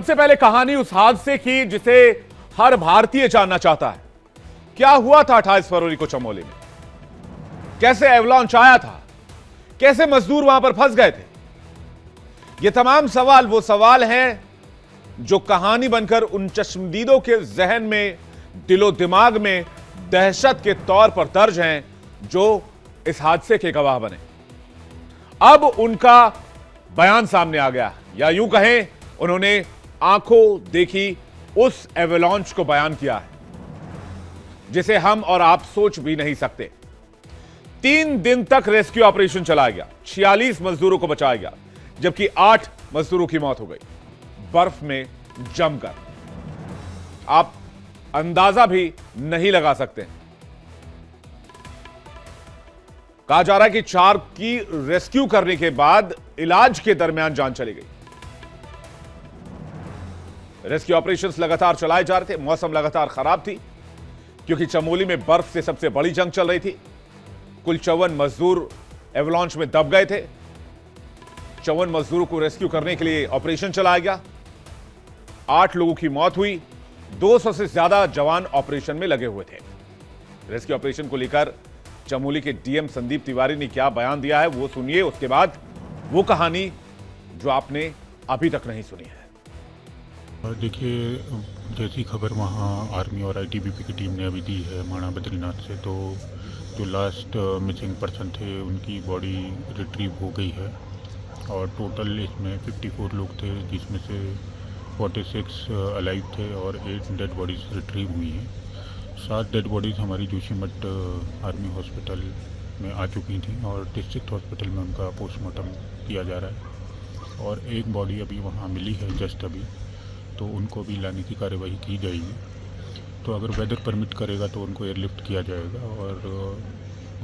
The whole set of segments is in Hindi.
सबसे पहले कहानी उस हादसे की जिसे हर भारतीय जानना चाहता है। क्या हुआ था 28 फरवरी को चमोली में? कैसे एवलांच आया था? कैसे मजदूर वहां पर फंस गए थे? ये तमाम सवाल वो सवाल हैं जो कहानी बनकर उन चश्मदीदों के जहन में, दिलो दिमाग में दहशत के तौर पर दर्ज हैं जो इस हादसे के गवाह बने। अब उनका बयान सामने आ गया, या यूं कहें उन्होंने आंखों देखी उस एवलांच को बयान किया है जिसे हम और आप सोच भी नहीं सकते। 3 दिन तक रेस्क्यू ऑपरेशन चलाया गया, 46 मजदूरों को बचाया गया, जबकि 8 मजदूरों की मौत हो गई बर्फ में जमकर। आप अंदाजा भी नहीं लगा सकते। कहा जा रहा है कि 4 की रेस्क्यू करने के बाद इलाज के दरमियान जान चली गई। रेस्क्यू ऑपरेशंस लगातार चलाए जा रहे थे। मौसम लगातार खराब थी क्योंकि चमोली में बर्फ से सबसे बड़ी जंग चल रही थी। कुल 54 मजदूर एवलांच में दब गए थे। 54 मजदूरों को रेस्क्यू करने के लिए ऑपरेशन चलाया गया। 8 लोगों की मौत हुई। 200 से ज्यादा जवान ऑपरेशन में लगे हुए थे। रेस्क्यू ऑपरेशन को लेकर चमोली के डीएम संदीप तिवारी ने क्या बयान दिया है वो सुनिए, उसके बाद वो कहानी जो आपने अभी तक नहीं सुनी है। देखिए, जैसी खबर वहाँ आर्मी और आईटीबीपी की टीम ने अभी दी है माणा बद्रीनाथ से, तो जो लास्ट मिसिंग पर्सन थे उनकी बॉडी रिट्रीव हो गई है और टोटल इसमें 54 लोग थे, जिसमें से 46 अलाइव थे और 8 डेड बॉडीज रिट्रीव हुई हैं। 7 डेड बॉडीज़ हमारी जोशीमठ आर्मी हॉस्पिटल में आ चुकी थी और डिस्ट्रिक्ट हॉस्पिटल में उनका पोस्टमार्टम किया जा रहा है और एक बॉडी अभी वहाँ मिली है जस्ट अभी, तो उनको भी लाने की कार्यवाही की जाएगी। तो अगर वेदर परमिट करेगा तो उनको एयरलिफ्ट किया जाएगा और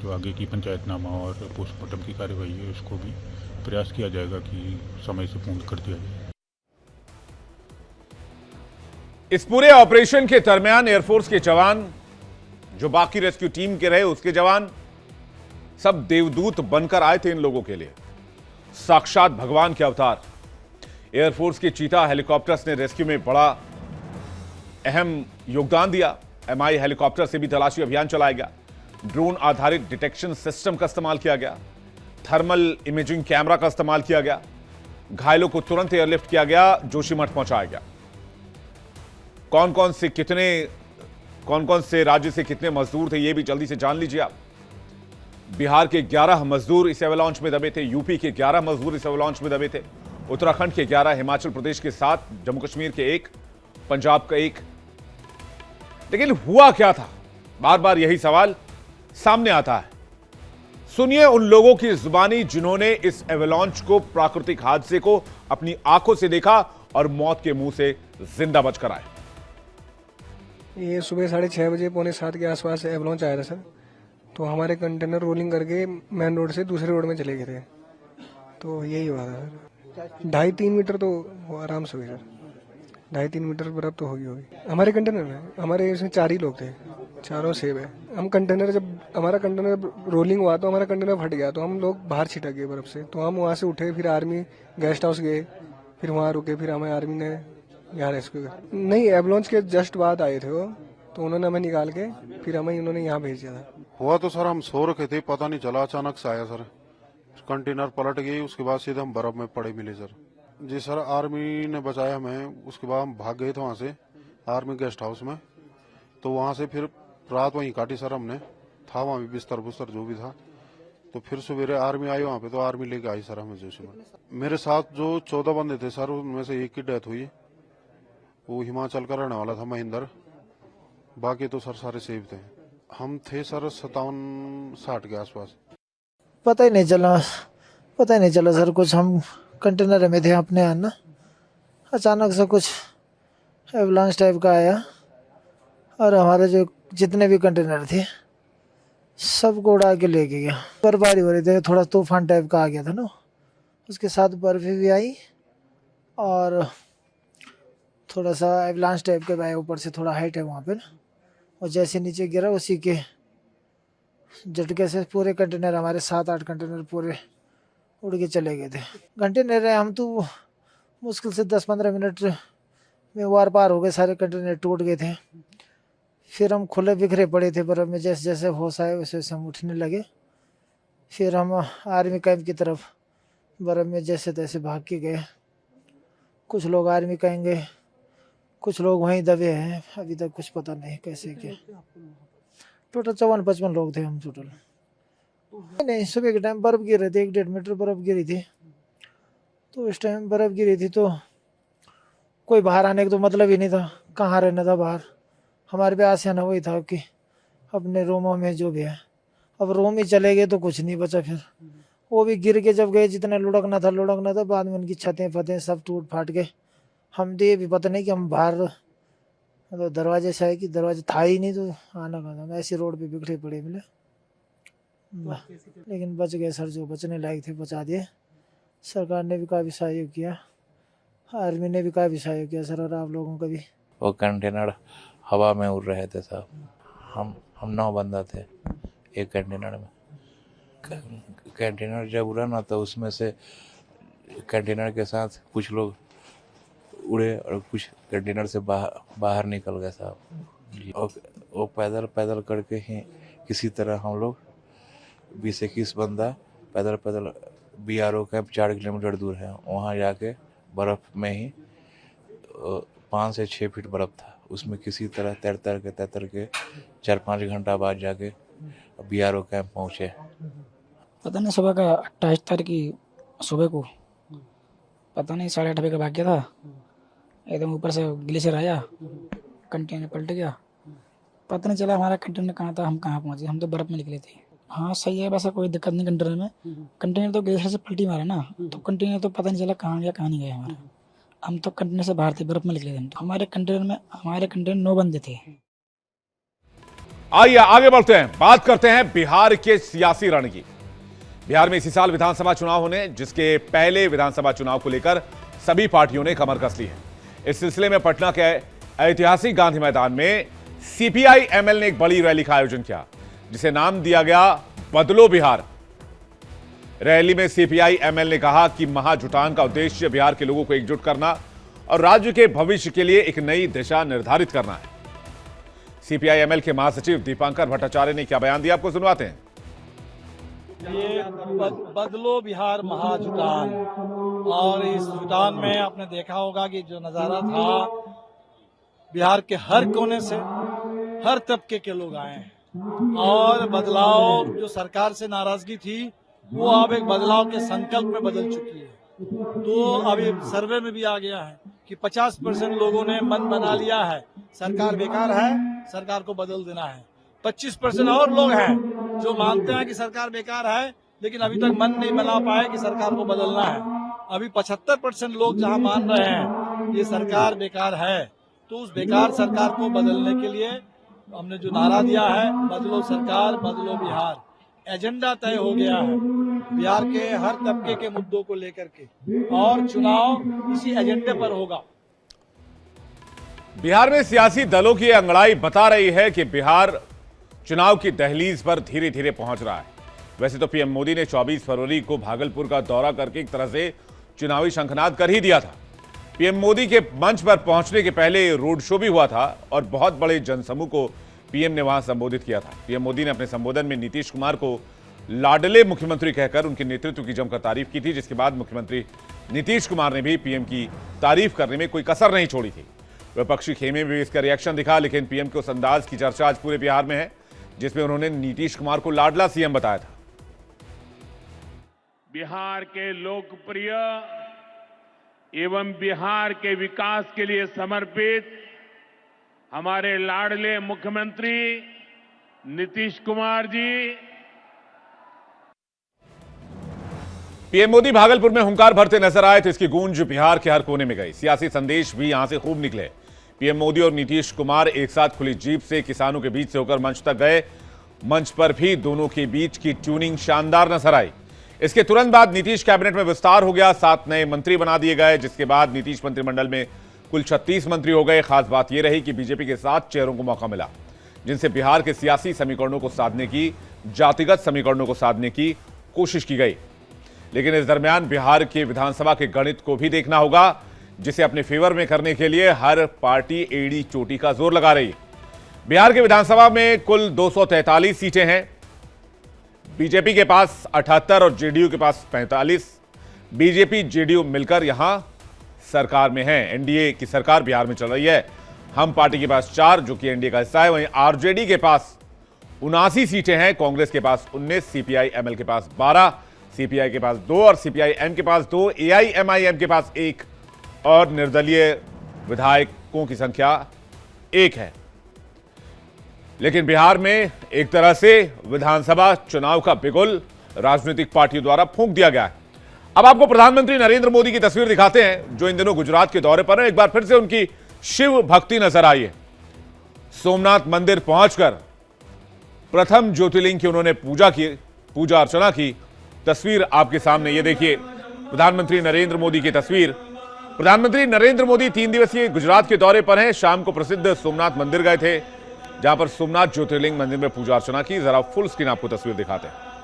जो आगे की पंचायतनामा और पोस्टमार्टम की कार्यवाही है उसको भी प्रयास किया जाएगा कि समय से पूर्ण कर दिया जाए। इस पूरे ऑपरेशन के दरमियान एयरफोर्स के जवान, जो बाकी रेस्क्यू टीम के रहे उसके जवान, सब देवदूत बनकर आए थे इन लोगों के लिए। साक्षात भगवान के अवतार। एयरफोर्स के चीता हेलीकॉप्टर्स ने रेस्क्यू में बड़ा अहम योगदान दिया। एमआई हेलीकॉप्टर से भी तलाशी अभियान चलाया गया। ड्रोन आधारित डिटेक्शन सिस्टम का इस्तेमाल किया गया। थर्मल इमेजिंग कैमरा का इस्तेमाल किया गया। घायलों को तुरंत एयरलिफ्ट किया गया, जोशीमठ पहुंचाया गया। कौन कौन से राज्य से कितने मजदूर थे ये भी जल्दी से जान लीजिए आप। बिहार के 11 मजदूर इस एवलांच में दबे थे। यूपी के 11 मजदूर इस एवलांच में दबे थे। उत्तराखंड के 11, हिमाचल प्रदेश के 7, जम्मू कश्मीर के 1, पंजाब का 1। लेकिन हुआ क्या था? बार बार यही सवाल सामने आता है। सुनिए उन लोगों की जुबानी जिन्होंने इस एवलांच को, प्राकृतिक हादसे को अपनी आंखों से देखा और मौत के मुंह से जिंदा बचकर आए। ये सुबह 6:30 बजे, 6:45 के आसपास एवलांच आया था सर। तो हमारे कंटेनर रोलिंग करके मेन रोड से दूसरे रोड में चले गए थे। तो यही हुआ था सर। 2.5-3 मीटर तो आराम से हुई सर। 2.5-3 मीटर बर्फ तो होगी। हमारे कंटेनर में हमारे इसमें 4 ही लोग थे, चारों सेब है। हम कंटेनर, जब हमारा कंटेनर रोलिंग हुआ तो हमारा कंटेनर फट गया, तो हम लोग बाहर छिटक गए बर्फ से। तो हम वहाँ से उठे, फिर आर्मी गेस्ट हाउस गए, फिर वहाँ रुके, फिर हमें आर्मी ने यहाँ रेस्क्यू कर। नहीं, एवलांच के जस्ट बाद आए थे वो, तो उन्होंने हमें निकाल के फिर हमें उन्होंने यहाँ भेज दिया था। हुआ तो सर हम सो रखे थे, पता नहीं चला, अचानक से आया सर। कंटेनर पलट गई, उसके बाद सीधे हम बर्फ में पड़े मिले सर। जी सर, आर्मी ने बचाया हमें। उसके बाद हम भाग गए थे वहाँ से आर्मी गेस्ट हाउस में। तो वहाँ से फिर रात वहीं काटी सर हमने। था वहाँ भी बिस्तर बुस्तर जो भी था। तो फिर सवेरे आर्मी आई वहाँ पे, तो आर्मी लेके आई सर हमें जोशीमठ। मेरे साथ जो 14 बंदे थे सर, उनमें से एक की डेथ हुई। वो हिमाचल का रहने वाला था, महेंद्र। बाकी तो सर सारे सेफ थे। हम थे सर 57-60 के आसपास। पता ही नहीं चला सर कुछ। हम कंटेनर में थे अपने यहाँ ना, अचानक से कुछ एवलांच टाइप का आया और हमारे जो जितने भी कंटेनर थे सबको उड़ा के लेके गया। बर्फबारी हो रही थी, थोड़ा तूफान टाइप का आ गया था ना, उसके साथ बर्फ भी आई और थोड़ा सा एवलांच टाइप के आया। ऊपर से थोड़ा हाइट है वहाँ पे, और जैसे नीचे गिरा उसी के झटके से पूरे कंटेनर, हमारे 7-8 कंटेनर पूरे उड़ के चले गए थे। घंटे नहीं रहे हम तो, मुश्किल से 10-15 मिनट में वार पार हो गए, सारे कंटेनर टूट गए थे। फिर हम खुले बिखरे पड़े थे बर्फ़ में, जैसे जैसे होश आए वैसे वैसे हम उठने लगे। फिर हम आर्मी कैंप की तरफ बर्फ़ में जैसे तैसे भाग के गए। कुछ लोग आर्मी कैंप गए, कुछ लोग वहीं दबे हैं, अभी तक कुछ पता नहीं कैसे क्या। टोटल 54-55 लोग थे हम टोटल। नहीं, सुबह के टाइम बर्फ़ गिर रहे थे, 1-1.5 मीटर बर्फ़ गिरी थी। तो इस टाइम बर्फ़ गिरी थी तो कोई बाहर आने का तो मतलब ही नहीं था, कहाँ रहना था बाहर। हमारे पे आसियाना वही था कि अपने रूमों में जो भी है। अब रूम ही चले गए तो कुछ नहीं बचा। फिर वो भी गिर के जब गए, जितना लुढ़कना था, बाद में उनकी छतें फतें सब टूट फाट गए। हम तो ये भी पता नहीं कि हम बाहर मतलब दरवाजे से आए कि दरवाजा था ही नहीं, तो आना कहा था। ऐसी रोड पे बिखरे पड़े मिले, लेकिन बच गए सर, जो बचने लायक थे बचा दिए। सरकार ने भी काफ़ी सहयोग किया, आर्मी ने भी काफ़ी सहयोग किया सर, और आप लोगों का भी। वो कंटेनर हवा में उड़ रहे थे साहब। हम 9 बंदा थे एक कंटेनर में। कंटेनर जब उड़ा ना तो उसमें से कंटेनर के साथ कुछ लोग उड़े और कुछ कंटेनर से बाहर निकल गए साहब। और वो पैदल करके ही किसी तरह हम लोग 20-21 बंदा पैदल BRO कैंप 4 किलोमीटर दूर है, वहाँ जाके बर्फ़ में ही 5 से 6 फीट बर्फ़ था, उसमें किसी तरह तैर के 4-5 घंटा बाद जाके BRO कैंप पहुँचे। पता नहीं सुबह का 28 तारीख की सुबह को पता नहीं 8:30 बजे का भाग्य था। एकदम ऊपर से ग्लेशियर आया, कंटेनर पलट गया, पता नहीं चला हमारा कंटेनर कहाँ था, हम कहाँ पहुँचे। हम तो बर्फ़ में निकले थे। हाँ सही है, वैसा कोई दिक्कत नहीं कंटेनर में। कंटेनर तो ग्लेशियर से पलटी मारा ना, तो कंटेनर तो पता नहीं चला कहाँ गया कहाँ नहीं गया हमारा। हम तो कंटेनर से बाहर थे, बर्फ़ में निकले थे। हमारे कंटेनर 9 बंदे थे। आइए आगे बढ़ते हैं, बात करते हैं बिहार के सियासी रण की। बिहार में इसी साल विधानसभा चुनाव होने, जिसके पहले विधानसभा चुनाव को लेकर सभी पार्टियों ने कमर कस ली है। इस सिलसिले में पटना के ऐतिहासिक गांधी मैदान में CPI ML ने एक बड़ी रैली का आयोजन किया, जिसे नाम दिया गया बदलो बिहार। रैली में CPI ML ने कहा कि महाजुटान का उद्देश्य बिहार के लोगों को एकजुट करना और राज्य के भविष्य के लिए एक नई दिशा निर्धारित करना है। CPI ML के महासचिव दीपांकर भट्टाचार्य ने क्या बयान दिया, आपको सुनवाते हैं। ये बदलो बिहार महाजुटान, और इस जुटान में आपने देखा होगा कि जो नजारा था, बिहार के हर कोने से हर तबके के लोग आए हैं। और बदलाव, जो सरकार से नाराजगी थी, वो अब एक बदलाव के संकल्प में बदल चुकी है। तो अभी सर्वे में भी आ गया है कि 50% लोगों ने मन बना लिया है सरकार बेकार है, सरकार को बदल देना है। 25% और लोग हैं जो मानते हैं कि सरकार बेकार है, लेकिन अभी तक मन नहीं बना पाए कि सरकार को बदलना है। अभी 75% लोग जहां मान रहे हैं ये सरकार बेकार है, तो उस बेकार सरकार को बदलने के लिए हमने जो नारा दिया है, बदलो सरकार बदलो बिहार, एजेंडा तय हो गया है बिहार के हर तबके के मुद्दों को लेकर के, और चुनाव इसी एजेंडे पर होगा। बिहार में सियासी दलों की अंगड़ाई बता रही है कि बिहार चुनाव की दहलीज पर धीरे धीरे पहुंच रहा है। वैसे तो PM मोदी ने 24 फरवरी को भागलपुर का दौरा करके एक तरह से चुनावी शंखनाद कर ही दिया था। PM मोदी के मंच पर पहुंचने के पहले रोड शो भी हुआ था और बहुत बड़े जनसमूह को PM ने वहां संबोधित किया था। PM मोदी ने अपने संबोधन में नीतीश कुमार को लाडले मुख्यमंत्री कहकर उनके नेतृत्व की जमकर तारीफ की थी, जिसके बाद मुख्यमंत्री नीतीश कुमार ने भी PM की तारीफ करने में कोई कसर नहीं छोड़ी थी। विपक्षी खेमे में भी इसका रिएक्शन दिखा, लेकिन PM के उस अंदाज की चर्चा आज पूरे बिहार में है जिसमें उन्होंने नीतीश कुमार को लाडला CM बताया था। बिहार के लोकप्रिय एवं बिहार के विकास के लिए समर्पित हमारे लाडले मुख्यमंत्री नीतीश कुमार जी। PM मोदी भागलपुर में हुंकार भरते नजर आए तो इसकी गूंज बिहार के हर कोने में गई। सियासी संदेश भी यहां से खूब निकले। PM मोदी और नीतीश कुमार एक साथ खुली जीप से किसानों के बीच से होकर मंच तक गए। मंच पर भी दोनों के बीच की ट्यूनिंग शानदार नजर आई। इसके तुरंत बाद नीतीश कैबिनेट में विस्तार हो गया, 7 नए मंत्री बना दिए गए, जिसके बाद नीतीश मंत्रिमंडल में कुल 36 मंत्री हो गए। खास बात यह रही कि बीजेपी के 7 चेहरों को मौका मिला, जिनसे बिहार के सियासी समीकरणों को साधने की, जातिगत समीकरणों को साधने की कोशिश की गई। लेकिन इस दरमियान बिहार के विधानसभा के गणित को भी देखना होगा। जिसे अपने फेवर में करने के लिए हर पार्टी एड़ी चोटी का जोर लगा रही है। बिहार के विधानसभा में कुल 243 सीटें हैं। बीजेपी के पास 78 और जेडीयू के पास 45। बीजेपी जेडीयू मिलकर यहां सरकार में है। एनडीए की सरकार बिहार में चल रही है। हम पार्टी के पास 4 जो कि एनडीए का हिस्सा है। वहीं आरजेडी के पास 79 सीटें हैं। कांग्रेस के पास 19, सीपीआई एमएल के पास 12, सीपीआई के पास 2 और सीपीआई एम के पास 2, एआईएमआईएम के पास 1 और निर्दलीय विधायकों की संख्या 1 है। लेकिन बिहार में एक तरह से विधानसभा चुनाव का बिगुल राजनीतिक पार्टियों द्वारा फूंक दिया गया है। अब आपको प्रधानमंत्री नरेंद्र मोदी की तस्वीर दिखाते हैं, जो इन दिनों गुजरात के दौरे पर है। एक बार फिर से उनकी शिव भक्ति नजर आई है। सोमनाथ मंदिर पहुंचकर प्रथम ज्योतिर्लिंग की उन्होंने पूजा अर्चना की। तस्वीर आपके सामने ये देखिए, प्रधानमंत्री नरेंद्र मोदी की तस्वीर। प्रधानमंत्री नरेंद्र मोदी 3 दिवसीय गुजरात के दौरे पर हैं। शाम को प्रसिद्ध सोमनाथ मंदिर गए थे, जहां पर सोमनाथ ज्योतिर्लिंग मंदिर में पूजा अर्चना की। जरा फुल स्क्रीन आपको तस्वीर दिखाते हैं।